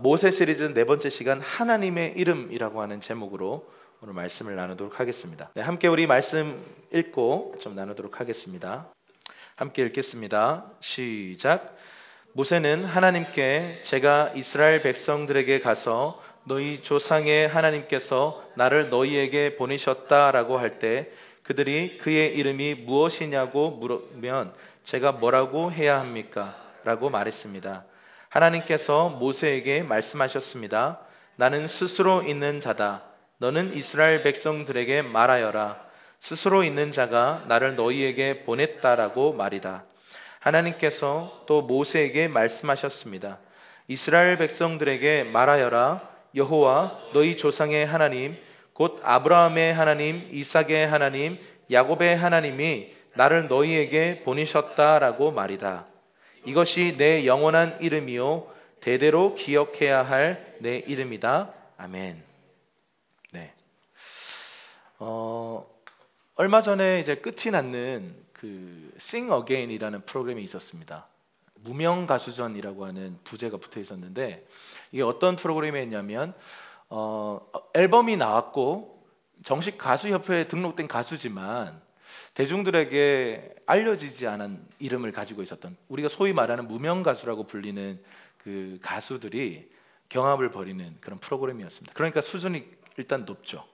모세 시리즈 네 번째 시간 하나님의 이름이라고 하는 제목으로 오늘 말씀을 나누도록 하겠습니다. 네, 함께 우리 말씀 읽고 좀 나누도록 하겠습니다. 함께 읽겠습니다. 시작. 모세는 하나님께 제가 이스라엘 백성들에게 가서 너희 조상의 하나님께서 나를 너희에게 보내셨다라고 할 때 그들이 그의 이름이 무엇이냐고 물으면 제가 뭐라고 해야 합니까? 라고 말했습니다. 하나님께서 모세에게 말씀하셨습니다. 나는 스스로 있는 자다. 너는 이스라엘 백성들에게 말하여라. 스스로 있는 자가 나를 너희에게 보냈다라고 말이다. 하나님께서 또 모세에게 말씀하셨습니다. 이스라엘 백성들에게 말하여라. 여호와 너희 조상의 하나님 곧 아브라함의 하나님, 이삭의 하나님, 야곱의 하나님이 나를 너희에게 보내셨다라고 말이다. 이것이 내 영원한 이름이요 대대로 기억해야 할 내 이름이다. 아멘. 네. 얼마 전에 이제 끝이 났는 그 Sing Again이라는 프로그램이 있었습니다. 무명 가수전이라고 하는 부제가 붙어 있었는데 이게 어떤 프로그램이었냐면 앨범이 나왔고 정식 가수협회에 등록된 가수지만 대중들에게 알려지지 않은 이름을 가지고 있었던, 우리가 소위 말하는 무명 가수라고 불리는 그 가수들이 경합을 벌이는 그런 프로그램이었습니다. 그러니까 수준이 일단 높죠.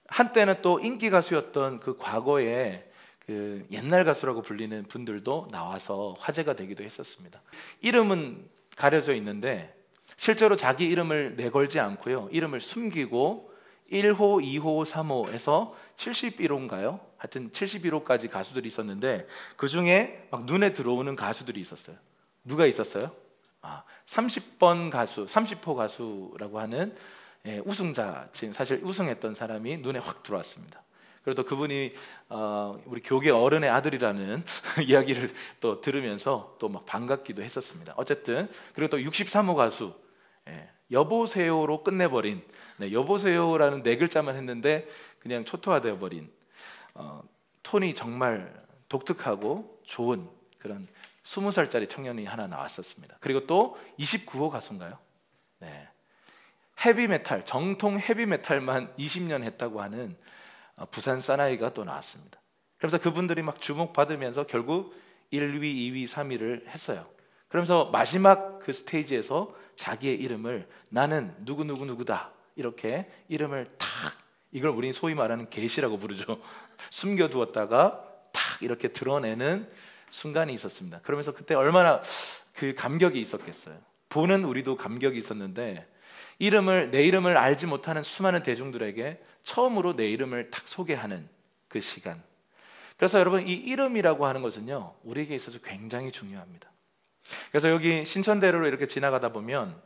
한때는 또 인기 가수였던 그 과거에 그 옛날 가수라고 불리는 분들도 나와서 화제가 되기도 했었습니다. 이름은 가려져 있는데 실제로 자기 이름을 내걸지 않고요, 이름을 숨기고 1호, 2호, 3호에서 71호인가요? 하여튼 71호까지 가수들이 있었는데 그 중에 막 눈에 들어오는 가수들이 있었어요. 누가 있었어요? 30번 가수, 30호 가수라고 하는 우승자, 지금 사실 우승했던 사람이 눈에 확 들어왔습니다. 그리고 또 그분이 우리 교계 어른의 아들이라는 이야기를 또 들으면서 또 막 반갑기도 했었습니다. 어쨌든 그리고 또 63호 가수, 여보세요로 끝내버린, 여보세요라는 네 글자만 했는데 그냥 초토화되어 버린 톤이 정말 독특하고 좋은 그런 20살짜리 청년이 하나 나왔었습니다. 그리고 또 29호 가수인가요? 네. 헤비메탈, 정통 헤비메탈만 20년 했다고 하는 부산 사나이가 또 나왔습니다. 그래서 그분들이 막 주목받으면서 결국 1위, 2위, 3위를 했어요. 그러면서 마지막 그 스테이지에서 자기의 이름을 나는 누구누구누구다 이렇게 이름을 탁, 이걸 우리 소위 말하는 계시라고 부르죠. 숨겨두었다가 탁 이렇게 드러내는 순간이 있었습니다. 그러면서 그때 얼마나 그 감격이 있었겠어요. 보는 우리도 감격이 있었는데 내 이름을 알지 못하는 수많은 대중들에게 처음으로 내 이름을 탁 소개하는 그 시간. 그래서 여러분, 이 이름이라고 하는 것은요 우리에게 있어서 굉장히 중요합니다. 그래서 여기 신천대로로 이렇게 지나가다 보면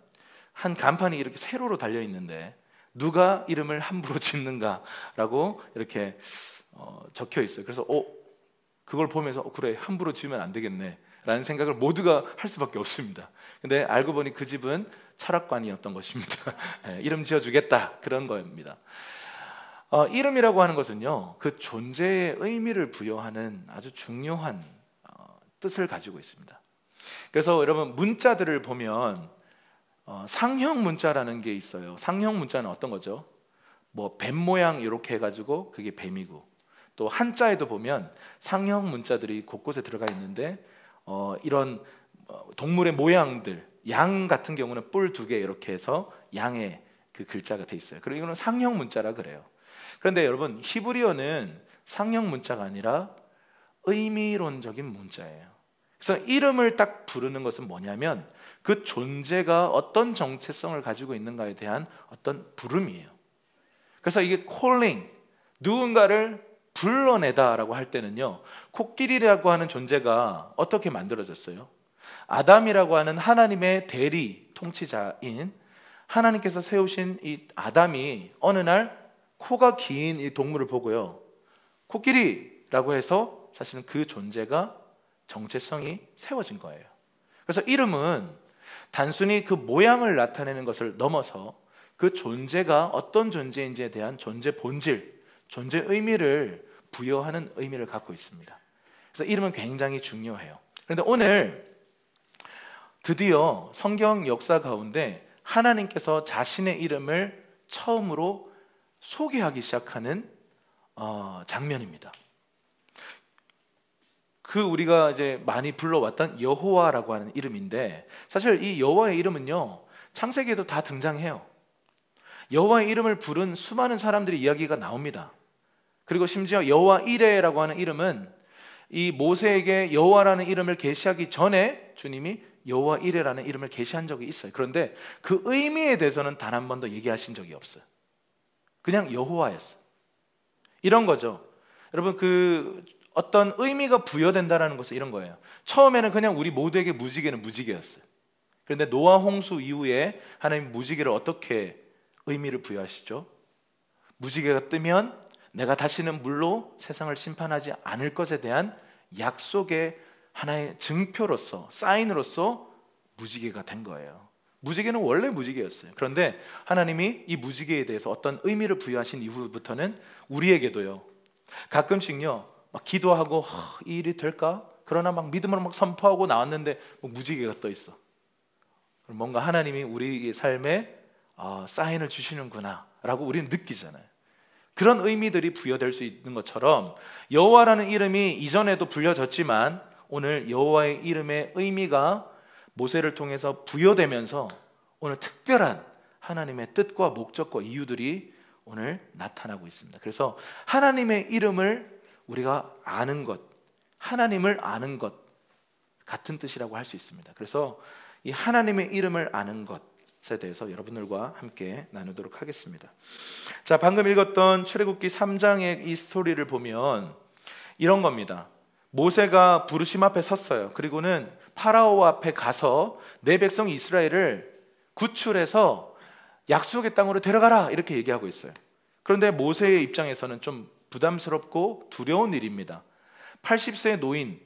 한 간판이 이렇게 세로로 달려 있는데 누가 이름을 함부로 짓는가라고 이렇게 적혀 있어요. 그래서 그걸 보면서 그래, 함부로 지으면 안 되겠네 라는 생각을 모두가 할 수밖에 없습니다. 근데 알고 보니 그 집은 철학관이었던 것입니다. 이름 지어주겠다 그런 겁니다. 이름이라고 하는 것은요 그 존재의 의미를 부여하는 아주 중요한 뜻을 가지고 있습니다. 그래서 여러분, 문자들을 보면 상형 문자라는 게 있어요. 상형 문자는 어떤 거죠? 뭐 뱀 모양 이렇게 해가지고 그게 뱀이고, 또 한자에도 보면 상형 문자들이 곳곳에 들어가 있는데 이런 동물의 모양들, 양 같은 경우는 뿔 2개 이렇게 해서 양의 그 글자가 돼 있어요. 그리고 이거는 상형 문자라 그래요. 그런데 여러분, 히브리어는 상형 문자가 아니라 의미론적인 문자예요. 그래서 이름을 딱 부르는 것은 뭐냐면 그 존재가 어떤 정체성을 가지고 있는가에 대한 어떤 부름이에요. 그래서 이게 calling, 누군가를 불러내다라고 할 때는요, 코끼리라고 하는 존재가 어떻게 만들어졌어요? 아담이라고 하는 하나님의 대리 통치자인 하나님께서 세우신 이 아담이 어느 날 코가 긴 이 동물을 보고요, 코끼리라고 해서 사실은 그 존재가 정체성이 세워진 거예요. 그래서 이름은 단순히 그 모양을 나타내는 것을 넘어서 그 존재가 어떤 존재인지에 대한 존재 본질, 존재 의미를 부여하는 의미를 갖고 있습니다. 그래서 이름은 굉장히 중요해요. 그런데 오늘 드디어 성경 역사 가운데 하나님께서 자신의 이름을 처음으로 소개하기 시작하는 장면입니다. 그 우리가 이제 많이 불러왔던 여호와라고 하는 이름인데, 사실 이 여호와의 이름은요 창세기에도 다 등장해요. 여호와의 이름을 부른 수많은 사람들의 이야기가 나옵니다. 그리고 심지어 여호와 이레라고 하는 이름은 이 모세에게 여호와라는 이름을 계시하기 전에 주님이 여호와 이레라는 이름을 계시한 적이 있어요. 그런데 그 의미에 대해서는 단 한 번도 얘기하신 적이 없어요. 그냥 여호와였어요. 이런 거죠. 여러분, 그 어떤 의미가 부여된다는 것은 이런 거예요. 처음에는 그냥 우리 모두에게 무지개는 무지개였어요. 그런데 노아 홍수 이후에 하나님 무지개를 어떻게 의미를 부여하시죠? 무지개가 뜨면 내가 다시는 물로 세상을 심판하지 않을 것에 대한 약속의 하나의 증표로서, 사인으로서 무지개가 된 거예요. 무지개는 원래 무지개였어요. 그런데 하나님이 이 무지개에 대해서 어떤 의미를 부여하신 이후부터는 우리에게도요, 가끔씩요 막 기도하고 이 일이 될까? 그러나 막 믿음으로 막 선포하고 나왔는데 무지개가 떠 있어. 뭔가 하나님이 우리의 삶에 사인을 주시는구나 라고 우리는 느끼잖아요. 그런 의미들이 부여될 수 있는 것처럼 여호와라는 이름이 이전에도 불려졌지만 오늘 여호와의 이름의 의미가 모세를 통해서 부여되면서 오늘 특별한 하나님의 뜻과 목적과 이유들이 오늘 나타나고 있습니다. 그래서 하나님의 이름을 우리가 아는 것, 하나님을 아는 것 같은 뜻이라고 할 수 있습니다. 그래서 이 하나님의 이름을 아는 것에 대해서 여러분들과 함께 나누도록 하겠습니다. 자, 방금 읽었던 출애굽기 3장의 이 스토리를 보면 이런 겁니다. 모세가 부르심 앞에 섰어요. 그리고는 파라오 앞에 가서 내 백성 이스라엘을 구출해서 약속의 땅으로 데려가라 이렇게 얘기하고 있어요. 그런데 모세의 입장에서는 좀 부담스럽고 두려운 일입니다. 80세의 노인,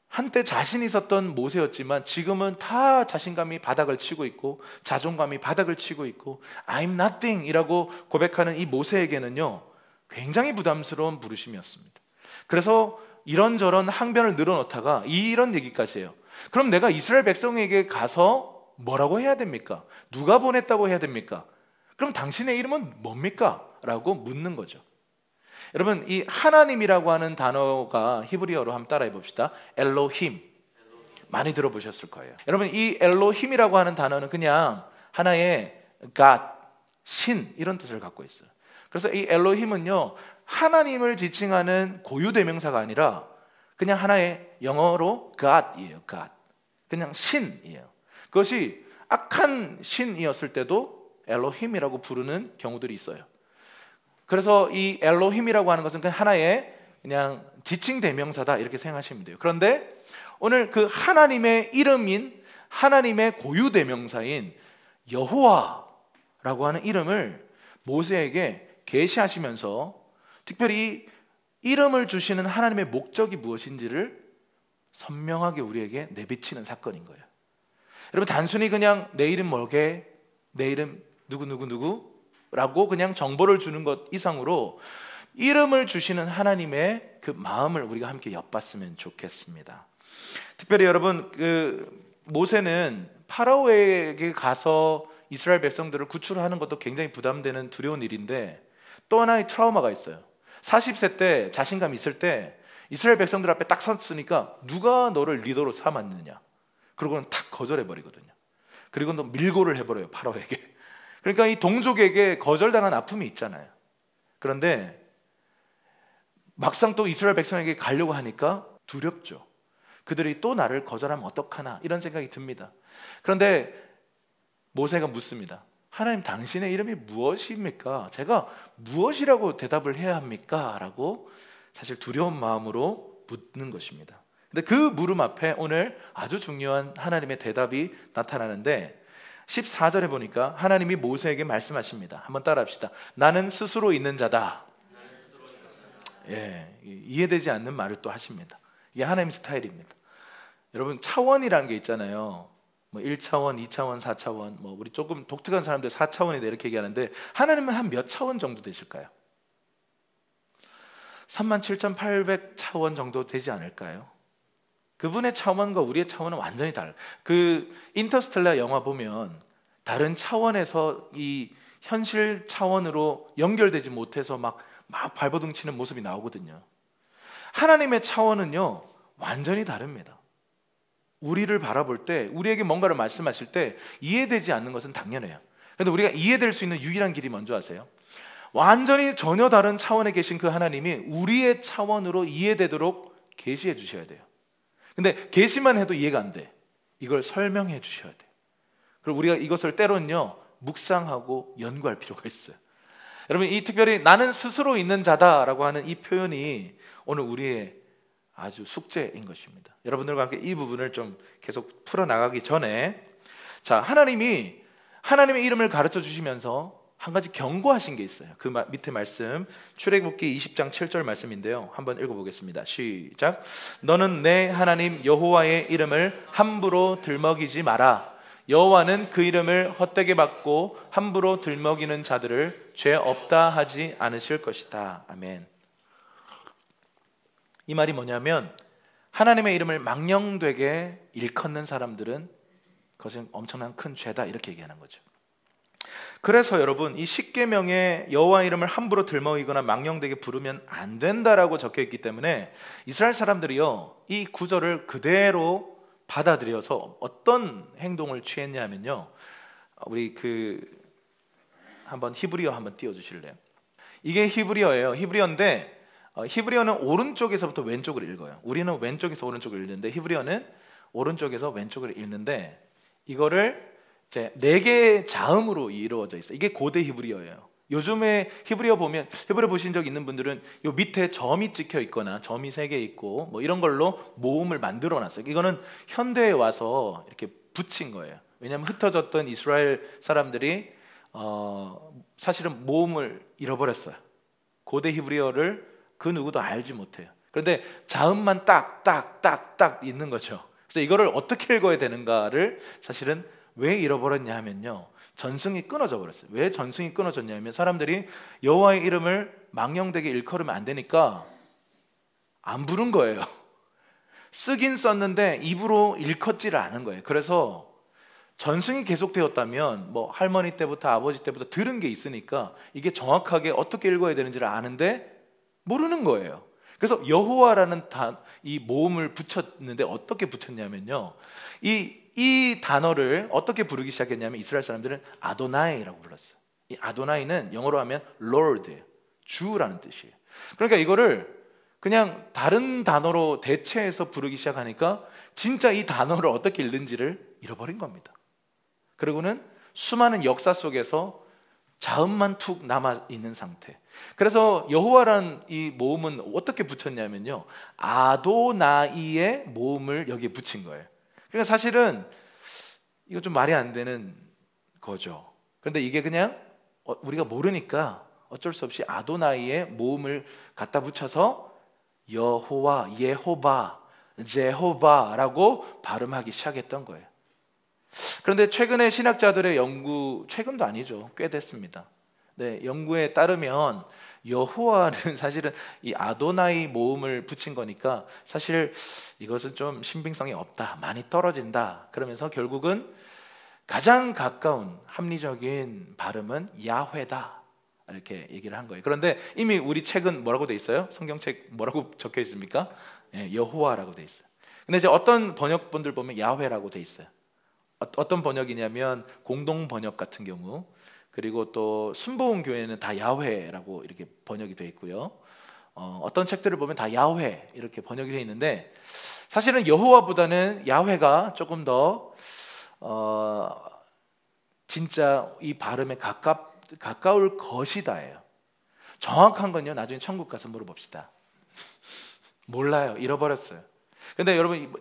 한때 자신 있었던 모세였지만 지금은 다 자신감이 바닥을 치고 있고 자존감이 바닥을 치고 있고 I'm nothing 이라고 고백하는 이 모세에게는요 굉장히 부담스러운 부르심이었습니다. 그래서 이런저런 항변을 늘어놓다가 이런 얘기까지 해요. 그럼 내가 이스라엘 백성에게 가서 뭐라고 해야 됩니까? 누가 보냈다고 해야 됩니까? 그럼 당신의 이름은 뭡니까? 라고 묻는 거죠. 여러분, 이 하나님이라고 하는 단어가 히브리어로 한번 따라해 봅시다. 엘로힘. 많이 들어보셨을 거예요. 여러분, 이 엘로힘이라고 하는 단어는 그냥 하나의 God, 신 이런 뜻을 갖고 있어요. 그래서 이 엘로힘은요 하나님을 지칭하는 고유대명사가 아니라 그냥 하나의 영어로 God이에요. God. 그냥 신이에요. 그것이 악한 신이었을 때도 엘로힘이라고 부르는 경우들이 있어요. 그래서 이 엘로힘이라고 하는 것은 그냥 하나의 그냥 지칭 대명사다 이렇게 생각하시면 돼요. 그런데 오늘 그 하나님의 이름인 하나님의 고유 대명사인 여호와라고 하는 이름을 모세에게 계시하시면서 특별히 이름을 주시는 하나님의 목적이 무엇인지를 선명하게 우리에게 내비치는 사건인 거예요. 여러분, 단순히 그냥 내 이름 뭐게, 내 이름 누구라고 그냥 정보를 주는 것 이상으로 이름을 주시는 하나님의 그 마음을 우리가 함께 엿봤으면 좋겠습니다. 특별히 여러분, 그 모세는 파라오에게 가서 이스라엘 백성들을 구출하는 것도 굉장히 부담되는 두려운 일인데 또 하나의 트라우마가 있어요. 40세 때 자신감 있을 때 이스라엘 백성들 앞에 딱 섰으니까 누가 너를 리더로 삼았느냐, 그러고는 탁 거절해버리거든요. 그리고 또 밀고를 해버려요, 파라오에게. 그러니까 이 동족에게 거절당한 아픔이 있잖아요. 그런데 막상 또 이스라엘 백성에게 가려고 하니까 두렵죠. 그들이 또 나를 거절하면 어떡하나 이런 생각이 듭니다. 그런데 모세가 묻습니다. 하나님, 당신의 이름이 무엇입니까? 제가 무엇이라고 대답을 해야 합니까? 라고 사실 두려운 마음으로 묻는 것입니다. 근데 그 물음 앞에 오늘 아주 중요한 하나님의 대답이 나타나는데 14절에 보니까 하나님이 모세에게 말씀하십니다. 한번 따라합시다. 나는 스스로 있는 자다. 예, 이해되지 않는 말을 또 하십니다. 이게 하나님 스타일입니다. 여러분, 차원이라는 게 있잖아요. 뭐 1차원, 2차원, 4차원, 뭐 우리 조금 독특한 사람들 4차원이다 이렇게 얘기하는데 하나님은 한 몇 차원 정도 되실까요? 37,800차원 정도 되지 않을까요? 그분의 차원과 우리의 차원은 완전히 달라요. 그 인터스텔라 영화 보면 다른 차원에서 이 현실 차원으로 연결되지 못해서 막 발버둥 치는 모습이 나오거든요. 하나님의 차원은요 완전히 다릅니다. 우리를 바라볼 때, 우리에게 뭔가를 말씀하실 때 이해되지 않는 것은 당연해요. 그런데 우리가 이해될 수 있는 유일한 길이 뭔지 아세요? 완전히 전혀 다른 차원에 계신 그 하나님이 우리의 차원으로 이해되도록 계시해 주셔야 돼요. 근데 계시만 해도 이해가 안 돼. 이걸 설명해 주셔야 돼요. 그리고 우리가 이것을 때로는요 묵상하고 연구할 필요가 있어요. 여러분, 이 특별히 나는 스스로 있는 자다라고 하는 이 표현이 오늘 우리의 아주 숙제인 것입니다. 여러분들과 함께 이 부분을 좀 계속 풀어나가기 전에, 자, 하나님이 하나님의 이름을 가르쳐 주시면서 한 가지 경고하신 게 있어요. 그 밑에 말씀, 출애굽기 20장 7절 말씀인데요, 한번 읽어보겠습니다. 시작. 너는 내 하나님 여호와의 이름을 함부로 들먹이지 마라. 여호와는 그 이름을 헛되게 받고 함부로 들먹이는 자들을 죄 없다 하지 않으실 것이다. 아멘. 이 말이 뭐냐면 하나님의 이름을 망령되게 일컫는 사람들은 그것은 엄청난 큰 죄다, 이렇게 얘기하는 거죠. 그래서 여러분, 이 십계명에 여호와 이름을 함부로 들먹이거나 망령되게 부르면 안 된다라고 적혀 있기 때문에 이스라엘 사람들이요 이 구절을 그대로 받아들여서 어떤 행동을 취했냐면요, 우리 한번 히브리어 한번 띄워주실래요? 이게 히브리어예요. 히브리어인데 히브리어는 오른쪽에서부터 왼쪽을 읽어요. 우리는 왼쪽에서 오른쪽을 읽는데 히브리어는 오른쪽에서 왼쪽을 읽는데, 이거를 이제 4개의 자음으로 이루어져 있어요. 이게 고대 히브리어예요. 요즘에 히브리어 보면, 히브리어 보신 적 있는 분들은 요 밑에 점이 찍혀 있거나 점이 3개 있고 뭐 이런 걸로 모음을 만들어 놨어요. 이거는 현대에 와서 이렇게 붙인 거예요. 왜냐하면 흩어졌던 이스라엘 사람들이 사실은 모음을 잃어버렸어요. 고대 히브리어를 그 누구도 알지 못해요. 그런데 자음만 딱 있는 거죠. 그래서 이거를 어떻게 읽어야 되는가를 사실은 왜 잃어버렸냐 하면요, 전승이 끊어져 버렸어요. 왜 전승이 끊어졌냐면 사람들이 여호와의 이름을 망령되게 일컬으면 안 되니까 안 부른 거예요. 쓰긴 썼는데 입으로 일컫지를 않은 거예요. 그래서 전승이 계속되었다면 뭐 할머니 때부터 아버지 때부터 들은 게 있으니까 이게 정확하게 어떻게 읽어야 되는지를 아는데 모르는 거예요. 그래서 여호와라는 이 모음을 붙였는데 어떻게 붙였냐면요, 이 단어를 어떻게 부르기 시작했냐면 이스라엘 사람들은 아도나이라고 불렀어요. 이 아도나이는 영어로 하면 Lord예요. 주라는 뜻이에요. 그러니까 이거를 그냥 다른 단어로 대체해서 부르기 시작하니까 진짜 이 단어를 어떻게 읽는지를 잃어버린 겁니다. 그리고는 수많은 역사 속에서 자음만 툭 남아 있는 상태. 그래서 여호와라는 이 모음은 어떻게 붙였냐면요, 아도나이의 모음을 여기에 붙인 거예요. 그러니까 사실은 이거 좀 말이 안 되는 거죠. 그런데 이게 그냥 우리가 모르니까 어쩔 수 없이 아도나이의 모음을 갖다 붙여서 여호와, 예호바, 제호바라고 발음하기 시작했던 거예요. 그런데 최근에 신학자들의 연구, 최근도 아니죠, 꽤 됐습니다. 네, 연구에 따르면 여호와는 사실은 이 아도나이 모음을 붙인 거니까 사실 이것은 좀 신빙성이 없다, 많이 떨어진다. 그러면서 결국은 가장 가까운 합리적인 발음은 야훼다, 이렇게 얘기를 한 거예요. 그런데 이미 우리 책은 뭐라고 돼 있어요? 성경책 뭐라고 적혀 있습니까? 여호와라고 돼 있어요. 근데 이제 어떤 번역본들 보면 야훼라고 돼 있어요. 어떤 번역이냐면 공동 번역 같은 경우, 그리고 또 순복음 교회는 다 야훼라고 이렇게 번역이 되어 있고요. 어떤 책들을 보면 다 야훼 이렇게 번역이 되어 있는데, 사실은 여호와보다는 야훼가 조금 더 진짜 이 발음에 가까울 것이다예요. 정확한 건요, 나중에 천국 가서 물어봅시다. 몰라요, 잃어버렸어요. 근데 여러분,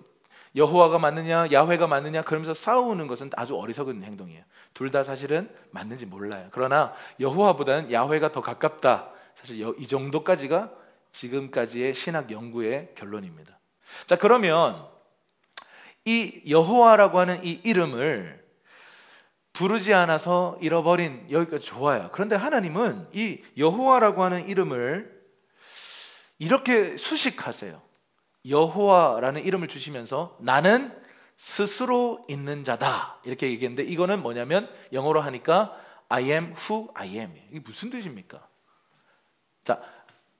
여호와가 맞느냐 야훼가 맞느냐 그러면서 싸우는 것은 아주 어리석은 행동이에요. 둘 다 사실은 맞는지 몰라요. 그러나 여호와보다는 야훼가 더 가깝다, 사실 이 정도까지가 지금까지의 신학 연구의 결론입니다. 자, 그러면 이 여호와라고 하는 이 이름을 부르지 않아서 잃어버린, 여기까지 좋아요. 그런데 하나님은 이 여호와라고 하는 이름을 이렇게 수식하세요. 여호와라는 이름을 주시면서 나는 스스로 있는 자다 이렇게 얘기했는데, 이거는 뭐냐면 영어로 하니까 I am who I am. 이게 무슨 뜻입니까? 자,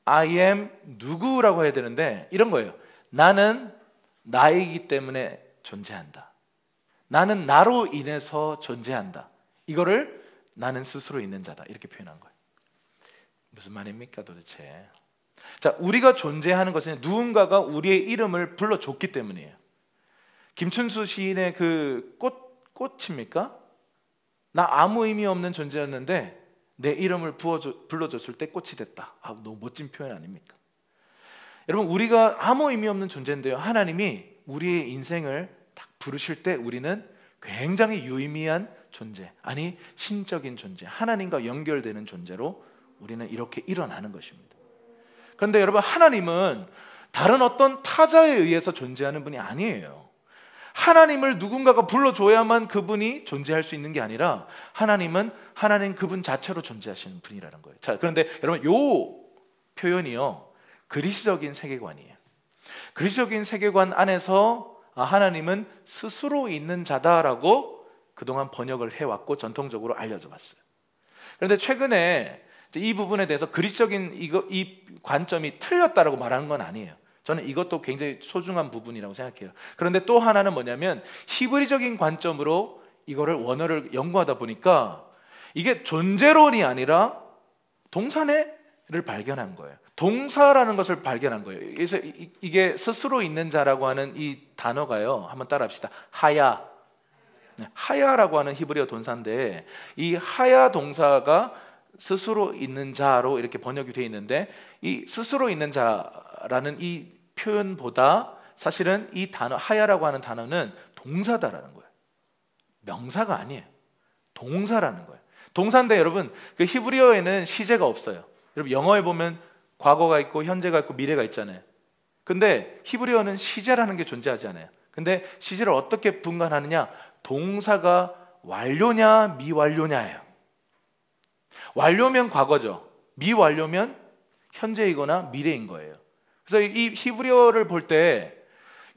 I am 누구라고 해야 되는데 이런 거예요. 나는 나이기 때문에 존재한다. 나는 나로 인해서 존재한다. 이거를 나는 스스로 있는 자다 이렇게 표현한 거예요. 무슨 말입니까 도대체? 자, 우리가 존재하는 것은 누군가가 우리의 이름을 불러줬기 때문이에요. 김춘수 시인의 그 꽃입니까? 나 아무 의미 없는 존재였는데 내 이름을 불러줬을 때 꽃이 됐다. 너무 멋진 표현 아닙니까? 여러분, 우리가 아무 의미 없는 존재인데요, 하나님이 우리의 인생을 딱 부르실 때 우리는 굉장히 유의미한 존재, 아니 신적인 존재, 하나님과 연결되는 존재로 우리는 이렇게 일어나는 것입니다. 그런데 여러분, 하나님은 다른 어떤 타자에 의해서 존재하는 분이 아니에요. 하나님을 누군가가 불러줘야만 그분이 존재할 수 있는 게 아니라 하나님은 하나님 그분 자체로 존재하시는 분이라는 거예요. 자, 그런데 여러분, 요 표현이요 그리스적인 세계관이에요. 그리스적인 세계관 안에서 하나님은 스스로 있는 자다라고 그동안 번역을 해왔고 전통적으로 알려져 왔어요. 그런데 최근에 이 부분에 대해서 그리스적인 이 관점이 틀렸다라고 말하는 건 아니에요. 저는 이것도 굉장히 소중한 부분이라고 생각해요. 그런데 또 하나는 뭐냐면 히브리적인 관점으로 이거를 원어를 연구하다 보니까 이게 존재론이 아니라 동사를 발견한 거예요. 동사라는 것을 발견한 거예요. 그래서 이게 스스로 있는 자라고 하는 이 단어가요, 한번 따라합시다. 하야. 하야라고 하는 히브리어 동사인데 이 하야 동사가 스스로 있는 자로 이렇게 번역이 되어 있는데, 이 스스로 있는 자라는 이 표현보다 사실은 이 단어 하야라고 하는 단어는 동사다라는 거예요. 명사가 아니에요. 동사라는 거예요. 동사인데 여러분, 그 히브리어에는 시제가 없어요. 여러분, 영어에 보면 과거가 있고 현재가 있고 미래가 있잖아요. 근데 히브리어는 시제라는 게 존재하지 않아요. 근데 시제를 어떻게 분간하느냐? 동사가 완료냐 미완료냐예요. 완료면 과거죠. 미완료면 현재이거나 미래인 거예요. 그래서 이 히브리어를 볼 때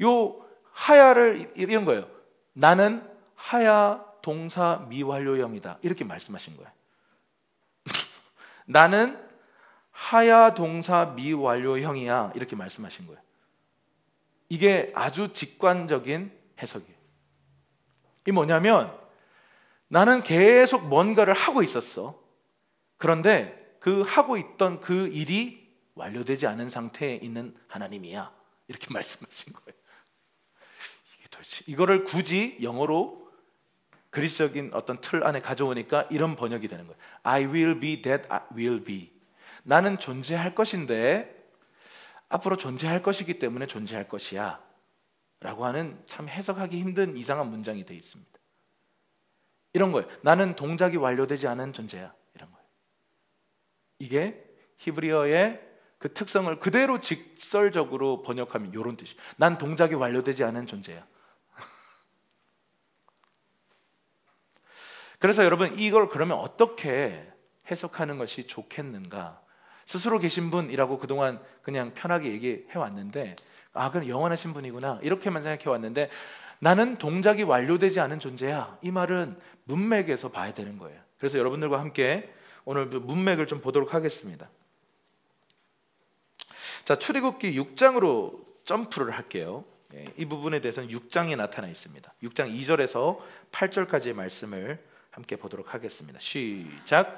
요 하야를 이런 거예요. 나는 하야 동사 미완료형이다 이렇게 말씀하신 거예요. 나는 하야 동사 미완료형이야 이렇게 말씀하신 거예요. 이게 아주 직관적인 해석이에요. 이게 뭐냐면 나는 계속 뭔가를 하고 있었어. 그런데 그 하고 있던 그 일이 완료되지 않은 상태에 있는 하나님이야 이렇게 말씀하신 거예요. 이게 도대체 이거를 굳이 영어로 그리스적인 어떤 틀 안에 가져오니까 이런 번역이 되는 거예요. I will be that I will be. 나는 존재할 것인데 앞으로 존재할 것이기 때문에 존재할 것이야 라고 하는 참 해석하기 힘든 이상한 문장이 되어 있습니다. 이런 거예요. 나는 동작이 완료되지 않은 존재야 이런 거예요. 이게 히브리어의 그 특성을 그대로 직설적으로 번역하면 이런 뜻이에요. 난 동작이 완료되지 않은 존재야. 그래서 여러분, 이걸 그러면 어떻게 해석하는 것이 좋겠는가? 스스로 계신 분이라고 그동안 그냥 편하게 얘기해 왔는데, 그럼 영원하신 분이구나 이렇게만 생각해 왔는데, 나는 동작이 완료되지 않은 존재야, 이 말은 문맥에서 봐야 되는 거예요. 그래서 여러분들과 함께 오늘 문맥을 좀 보도록 하겠습니다. 자, 출애굽기 6장으로 점프를 할게요. 이 부분에 대해서는 6장에 나타나 있습니다. 6장 2절에서 8절까지의 말씀을 함께 보도록 하겠습니다. 시작.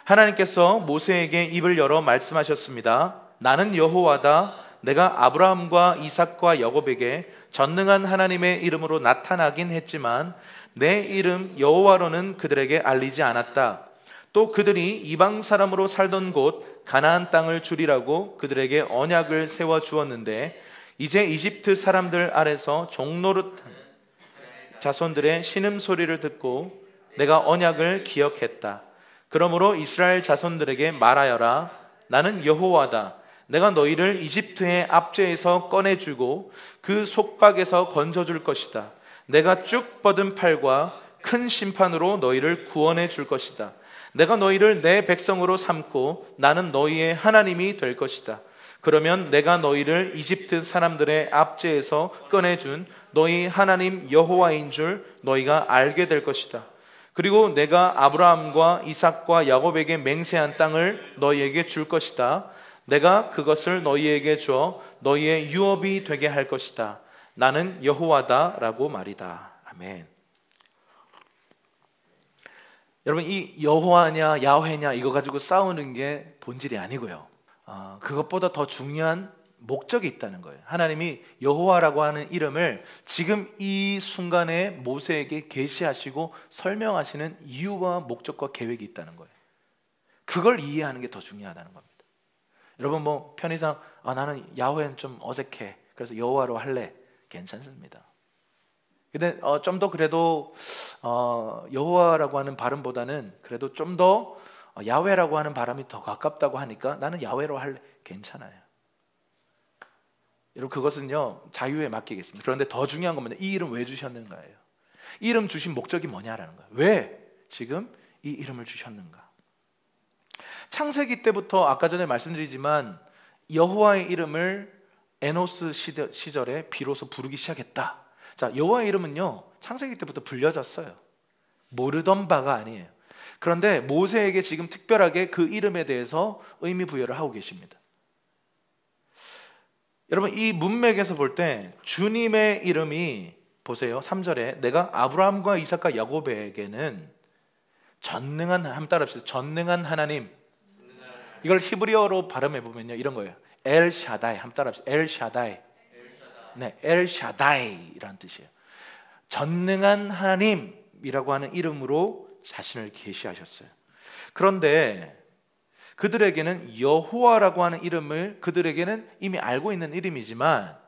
하나님께서 모세에게 입을 열어 말씀하셨습니다. 나는 여호와다. 내가 아브라함과 이삭과 야곱에게 전능한 하나님의 이름으로 나타나긴 했지만 내 이름 여호와로는 그들에게 알리지 않았다. 또 그들이 이방 사람으로 살던 곳 가나안 땅을 주리라고 그들에게 언약을 세워 주었는데 이제 이집트 사람들 아래서 종노릇한 자손들의 신음소리를 듣고 내가 언약을 기억했다. 그러므로 이스라엘 자손들에게 말하여라. 나는 여호와다. 내가 너희를 이집트의 압제에서 꺼내주고 그 속박에서 건져줄 것이다. 내가 쭉 뻗은 팔과 큰 심판으로 너희를 구원해 줄 것이다. 내가 너희를 내 백성으로 삼고 나는 너희의 하나님이 될 것이다. 그러면 내가 너희를 이집트 사람들의 압제에서 꺼내준 너희 하나님 여호와인 줄 너희가 알게 될 것이다. 그리고 내가 아브라함과 이삭과 야곱에게 맹세한 땅을 너희에게 줄 것이다. 내가 그것을 너희에게 주어 너희의 유업이 되게 할 것이다. 나는 여호와다라고 말이다. 아멘. 여러분, 이 여호와냐 야훼냐 이거 가지고 싸우는 게 본질이 아니고요. 그것보다 더 중요한 목적이 있다는 거예요. 하나님이 여호와라고 하는 이름을 지금 이 순간에 모세에게 계시하시고 설명하시는 이유와 목적과 계획이 있다는 거예요. 그걸 이해하는 게 더 중요하다는 겁니다. 여러분, 뭐 편의상 나는 야훼는 좀 어색해, 그래서 여호와로 할래, 괜찮습니다. 근데 좀 더 그래도 여호와라고 하는 발음보다는 그래도 좀 더 야훼라고 하는 발음이 더 가깝다고 하니까 나는 야훼로 할래, 괜찮아요. 여러분, 그것은요 자유에 맡기겠습니다. 그런데 더 중요한 건 뭐냐, 이 이름 왜 주셨는가예요. 이 이름 주신 목적이 뭐냐라는 거예요. 왜 지금 이 이름을 주셨는가. 창세기 때부터 아까 전에 말씀드리지만 여호와의 이름을 에노스 시절에 비로소 부르기 시작했다. 자, 여호와의 이름은요 창세기 때부터 불려졌어요. 모르던 바가 아니에요. 그런데 모세에게 지금 특별하게 그 이름에 대해서 의미 부여를 하고 계십니다. 여러분, 이 문맥에서 볼 때 주님의 이름이 보세요. 3절에 내가 아브라함과 이삭과 야곱에게는 전능한, 한번 따라합시다. 전능한 하나님. 이걸 히브리어로 발음해 보면요 이런 거예요. 엘 샤다이. 한번 따라합시다. 엘 샤다이. 네, 엘 샤다이라는 뜻이에요. 전능한 하나님이라고 하는 이름으로 자신을 계시하셨어요. 그런데 그들에게는 여호와라고 하는 이름을 그들에게는 이미 알고 있는 이름이지만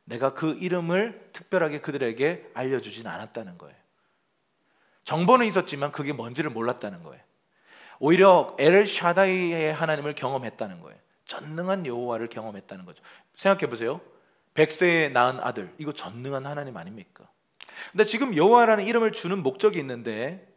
내가 그 이름을 특별하게 그들에게 알려주진 않았다는 거예요. 정보는 있었지만 그게 뭔지를 몰랐다는 거예요. 오히려 엘 샤다이의 하나님을 경험했다는 거예요. 전능한 여호와를 경험했다는 거죠. 생각해 보세요. 100세에 낳은 아들, 이거 전능한 하나님 아닙니까? 근데 지금 여호와라는 이름을 주는 목적이 있는데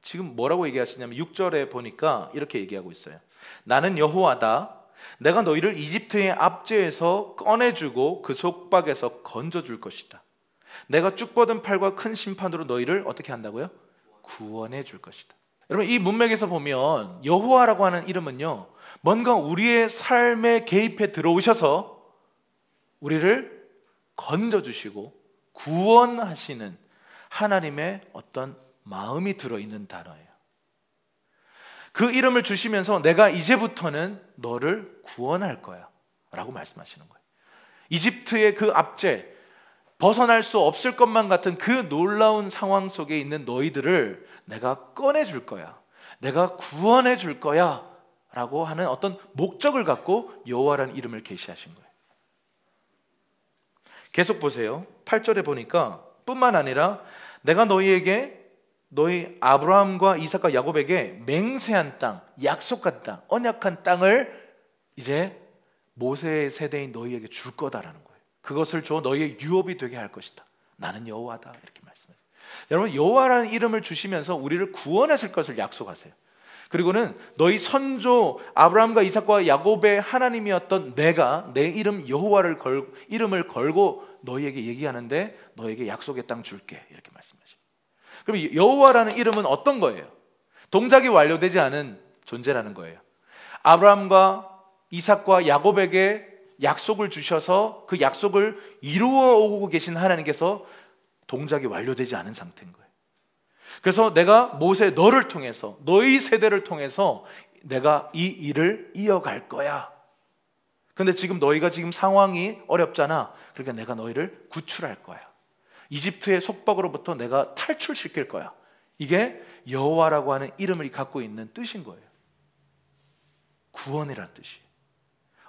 지금 뭐라고 얘기하시냐면 6절에 보니까 이렇게 얘기하고 있어요. 나는 여호와다. 내가 너희를 이집트의 압제에서 꺼내주고 그 속박에서 건져줄 것이다. 내가 쭉 뻗은 팔과 큰 심판으로 너희를 어떻게 한다고요? 구원해 줄 것이다. 여러분, 이 문맥에서 보면 여호와라고 하는 이름은요 뭔가 우리의 삶에 개입해 들어오셔서 우리를 건져주시고 구원하시는 하나님의 어떤 마음이 들어있는 단어예요. 그 이름을 주시면서 내가 이제부터는 너를 구원할 거야 라고 말씀하시는 거예요. 이집트의 그 압제, 벗어날 수 없을 것만 같은 그 놀라운 상황 속에 있는 너희들을 내가 꺼내줄 거야, 내가 구원해 줄 거야 라고 하는 어떤 목적을 갖고 여호와라는 이름을 계시하신 거예요. 계속 보세요. 8절에 보니까 뿐만 아니라 내가 너희에게 너희 아브라함과 이삭과 야곱에게 맹세한 땅, 약속한 땅, 언약한 땅을 이제 모세의 세대인 너희에게 줄 거다라는 거예요. 그것을 줘 너희의 유업이 되게 할 것이다. 나는 여호와다 이렇게 말씀해요. 여러분, 여호와라는 이름을 주시면서 우리를 구원하실 것을 약속하세요. 그리고는 너희 선조 아브라함과 이삭과 야곱의 하나님이었던 내가 내 이름 여호와를 이름을 걸고 너희에게 얘기하는데 너희에게 약속의 땅 줄게 이렇게 말씀하십니다. 그럼 여호와라는 이름은 어떤 거예요? 동작이 완료되지 않은 존재라는 거예요. 아브라함과 이삭과 야곱에게 약속을 주셔서 그 약속을 이루어 오고 계신 하나님께서 동작이 완료되지 않은 상태인 거예요. 그래서 내가 모세 너를 통해서 너희 세대를 통해서 내가 이 일을 이어갈 거야. 그런데 지금 너희가 지금 상황이 어렵잖아. 그러니까 내가 너희를 구출할 거야. 이집트의 속박으로부터 내가 탈출시킬 거야. 이게 여호와라고 하는 이름을 갖고 있는 뜻인 거예요. 구원이라는 뜻이에요.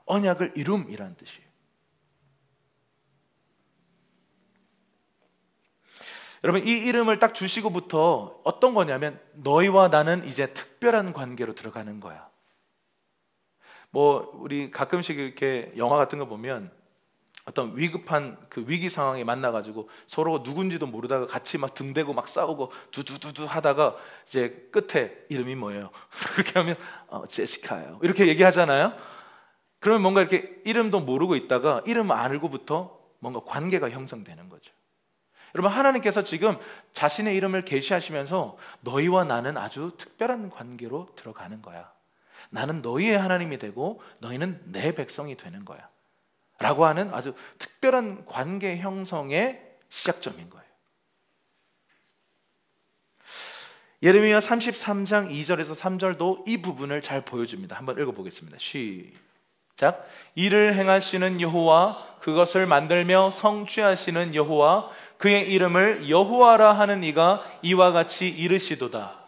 언약을 이룸이라는 뜻이에요. 여러분, 이 이름을 딱 주시고부터 어떤 거냐면 너희와 나는 이제 특별한 관계로 들어가는 거야. 뭐 우리 가끔씩 이렇게 영화 같은 거 보면 어떤 위급한 그 위기 상황에 만나가지고 서로 누군지도 모르다가 같이 막 등대고 막 싸우고 두두두두 하다가 이제 끝에 이름이 뭐예요? 그렇게 하면 제시카예요. 이렇게 얘기하잖아요. 그러면 뭔가 이렇게 이름도 모르고 있다가 이름 알고부터 뭔가 관계가 형성되는 거죠. 여러분, 하나님께서 지금 자신의 이름을 계시하시면서 너희와 나는 아주 특별한 관계로 들어가는 거야. 나는 너희의 하나님이 되고 너희는 내 백성이 되는 거야 라고 하는 아주 특별한 관계 형성의 시작점인 거예요. 예레미야 33장 2절에서 3절도 이 부분을 잘 보여줍니다. 한번 읽어보겠습니다. 시작. 이를 행하시는 여호와, 그것을 만들며 성취하시는 여호와, 그의 이름을 여호와라 하는 이가 이와 같이 이르시도다.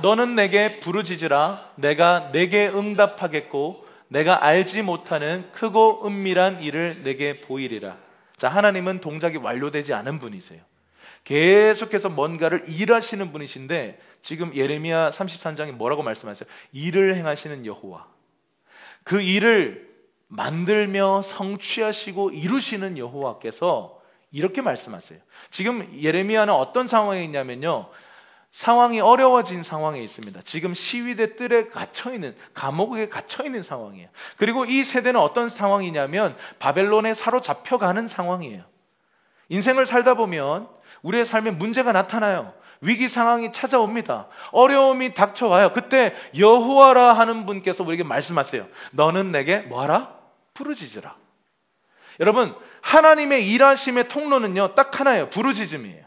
너는 내게 부르짖으라. 내가 내게 응답하겠고 내가 알지 못하는 크고 은밀한 일을 내게 보이리라. 자, 하나님은 동작이 완료되지 않은 분이세요. 계속해서 뭔가를 일하시는 분이신데 지금 예레미야 33장에 뭐라고 말씀하세요? 일을 행하시는 여호와, 그 일을 만들며 성취하시고 이루시는 여호와께서 이렇게 말씀하세요. 지금 예레미야는 어떤 상황에 있냐면요, 상황이 어려워진 상황에 있습니다. 지금 시위대 뜰에 갇혀있는, 감옥에 갇혀있는 상황이에요. 그리고 이 세대는 어떤 상황이냐면 바벨론에 사로잡혀가는 상황이에요. 인생을 살다 보면 우리의 삶에 문제가 나타나요. 위기 상황이 찾아옵니다. 어려움이 닥쳐와요. 그때 여호와라 하는 분께서 우리에게 말씀하세요. 너는 내게 뭐하라? 부르짖으라. 여러분, 하나님의 일하심의 통로는요 딱 하나예요. 부르짖음이에요.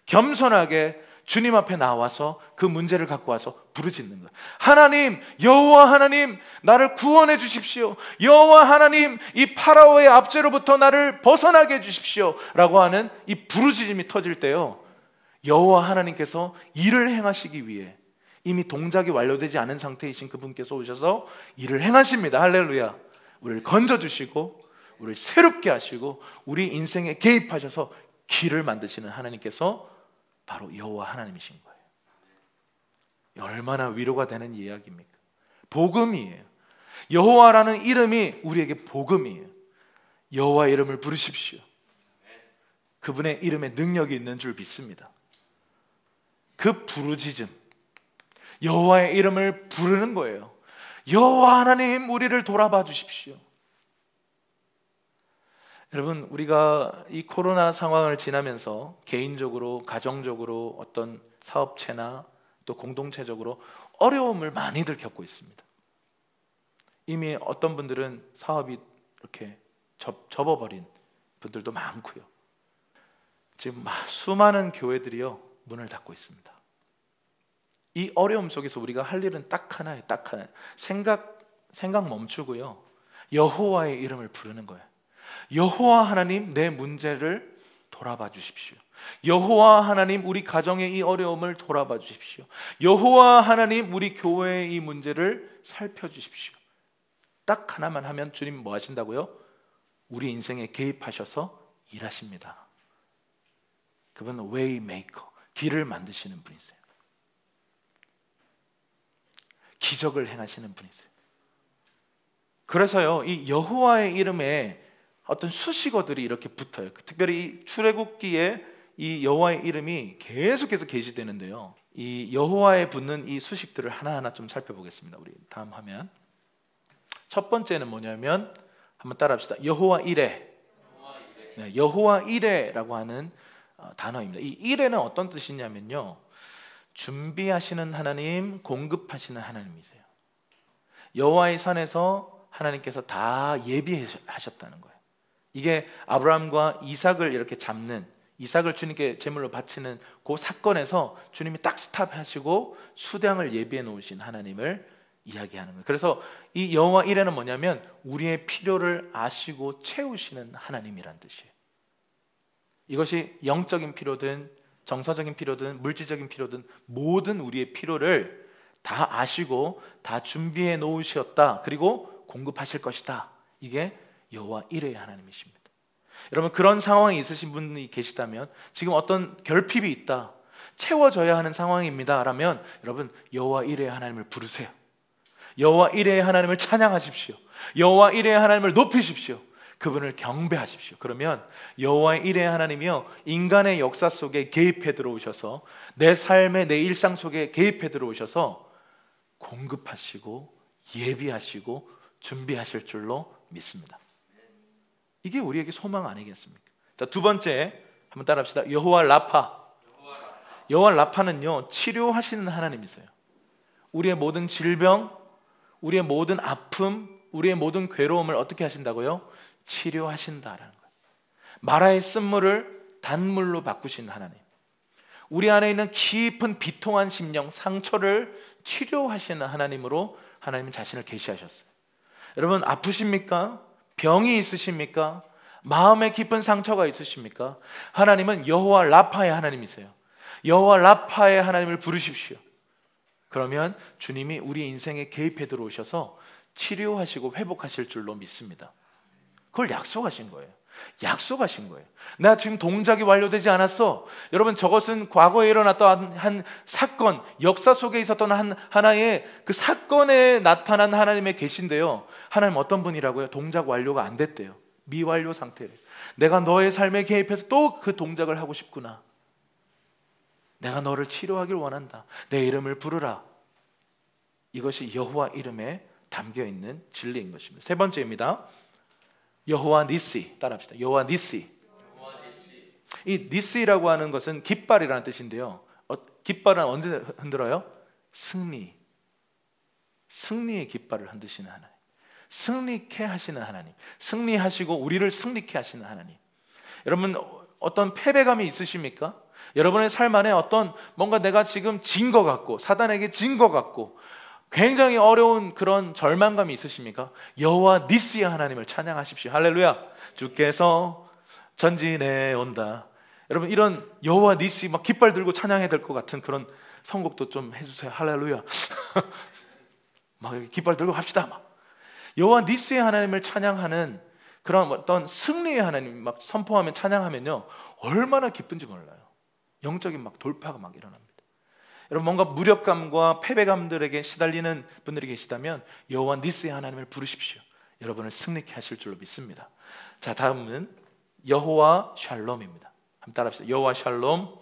겸손하게 주님 앞에 나와서 그 문제를 갖고 와서 부르짖는 거예요. 하나님, 여호와 하나님, 나를 구원해 주십시오. 여호와 하나님, 이 파라오의 압제로부터 나를 벗어나게 해 주십시오 라고 하는 이 부르짖음이 터질 때요, 여호와 하나님께서 일을 행하시기 위해 이미 동작이 완료되지 않은 상태이신 그분께서 오셔서 일을 행하십니다. 할렐루야. 우리를 건져주시고 우리를 새롭게 하시고 우리 인생에 개입하셔서 길을 만드시는 하나님께서 바로 여호와 하나님이신 거예요. 얼마나 위로가 되는 이야기입니까? 복음이에요. 여호와라는 이름이 우리에게 복음이에요. 여호와 이름을 부르십시오. 그분의 이름에 능력이 있는 줄 믿습니다. 그 부르짖음, 여호와의 이름을 부르는 거예요. 여호와 하나님, 우리를 돌아봐 주십시오. 여러분, 우리가 이 코로나 상황을 지나면서 개인적으로, 가정적으로, 어떤 사업체나 또 공동체적으로 어려움을 많이들 겪고 있습니다. 이미 어떤 분들은 사업이 이렇게 접어버린 분들도 많고요. 지금 수많은 교회들이요 문을 닫고 있습니다. 이 어려움 속에서 우리가 할 일은 딱 하나예요. 딱 하나. 생각 멈추고요, 여호와의 이름을 부르는 거예요. 여호와 하나님, 내 문제를 돌아봐 주십시오. 여호와 하나님, 우리 가정의 이 어려움을 돌아봐 주십시오. 여호와 하나님, 우리 교회의 이 문제를 살펴주십시오. 딱 하나만 하면 주님 뭐 하신다고요? 우리 인생에 개입하셔서 일하십니다. 그분은 웨이메이커, 길을 만드시는 분이세요. 기적을 행하시는 분이세요. 그래서요, 이 여호와의 이름에 어떤 수식어들이 이렇게 붙어요. 특별히 이 출애굽기에 이 여호와의 이름이 계속해서 계시되는데요, 이 여호와에 붙는 이 수식들을 하나하나 좀 살펴보겠습니다. 우리 다음 화면. 첫 번째는 뭐냐면, 한번 따라합시다. 여호와 이레. 네, 여호와 이레라고 하는 단어입니다. 이 이레는 어떤 뜻이냐면요, 준비하시는 하나님, 공급하시는 하나님이세요. 여호와의 산에서 하나님께서 다 예비하셨다는 거예요. 이게 아브라함과 이삭을 이렇게 잡는, 이삭을 주님께 제물로 바치는 그 사건에서 주님이 딱 스탑하시고 수량을 예비해 놓으신 하나님을 이야기하는 거예요. 그래서 이 여호와 이레는 뭐냐면 우리의 필요를 아시고 채우시는 하나님이란 뜻이에요. 이것이 영적인 필요든 정서적인 필요든 물질적인 필요든 모든 우리의 필요를 다 아시고 다 준비해 놓으셨다. 그리고 공급하실 것이다. 이게 여호와 이레의 하나님이십니다. 여러분, 그런 상황이 있으신 분이 계시다면, 지금 어떤 결핍이 있다, 채워져야 하는 상황입니다 라면, 여러분 여호와 이레의 하나님을 부르세요. 여호와 이레의 하나님을 찬양하십시오. 여호와 이레의 하나님을 높이십시오. 그분을 경배하십시오. 그러면 여호와의 이레의 하나님이요, 인간의 역사 속에 개입해 들어오셔서 내 삶의, 내 일상 속에 개입해 들어오셔서 공급하시고 예비하시고 준비하실 줄로 믿습니다. 이게 우리에게 소망 아니겠습니까? 자, 두 번째 한번 따라합시다. 여호와 라파. 여호와 라파는요, 치료하시는 하나님이세요. 우리의 모든 질병, 우리의 모든 아픔, 우리의 모든 괴로움을 어떻게 하신다고요? 치료하신다라는 거예요. 마라의 쓴물을 단물로 바꾸신 하나님. 우리 안에 있는 깊은 비통한 심령, 상처를 치료하시는 하나님으로 하나님은 자신을 계시하셨어요. 여러분, 아프십니까? 병이 있으십니까? 마음에 깊은 상처가 있으십니까? 하나님은 여호와 라파의 하나님이세요. 여호와 라파의 하나님을 부르십시오. 그러면 주님이 우리 인생에 개입해 들어오셔서 치료하시고 회복하실 줄로 믿습니다. 그걸 약속하신 거예요. 약속하신 거예요. 나 지금 동작이 완료되지 않았어. 여러분, 저것은 과거에 일어났던 한 사건, 역사 속에 있었던 하나의 그 사건에 나타난 하나님의 계신데요, 하나님 어떤 분이라고요? 동작 완료가 안 됐대요. 미완료 상태래. 내가 너의 삶에 개입해서 또 그 동작을 하고 싶구나. 내가 너를 치료하길 원한다. 내 이름을 부르라. 이것이 여호와 이름에 담겨있는 진리인 것입니다. 세 번째입니다. 여호와 니시. 따라합시다. 여호와 니시. 이 니시라고 하는 것은 깃발이라는 뜻인데요, 깃발은 언제 흔들어요? 승리의 깃발을 흔드시는 하나님, 승리케 하시는 하나님, 승리하시고 우리를 승리케 하시는 하나님. 여러분, 어떤 패배감이 있으십니까? 여러분의 삶 안에 어떤 뭔가 내가 지금 진 것 같고, 사단에게 진 것 같고, 굉장히 어려운 그런 절망감이 있으십니까? 여호와 니시의 하나님을 찬양하십시오. 할렐루야. 주께서 전진해 온다. 여러분, 이런 여호와 니시 막 깃발 들고 찬양해야 될 것 같은 그런 선곡도 좀 해주세요. 할렐루야. 막 깃발 들고 합시다. 막 여호와 니시의 하나님을 찬양하는 그런 어떤 승리의 하나님 막 선포하면, 찬양하면요, 얼마나 기쁜지 몰라요. 영적인 막 돌파가 막 일어납니다. 여러분, 뭔가 무력감과 패배감들에게 시달리는 분들이 계시다면 여호와 니스의 하나님을 부르십시오. 여러분을 승리케 하실 줄로 믿습니다. 자, 다음은 여호와 샬롬입니다. 한번 따라합시다. 여호와 샬롬.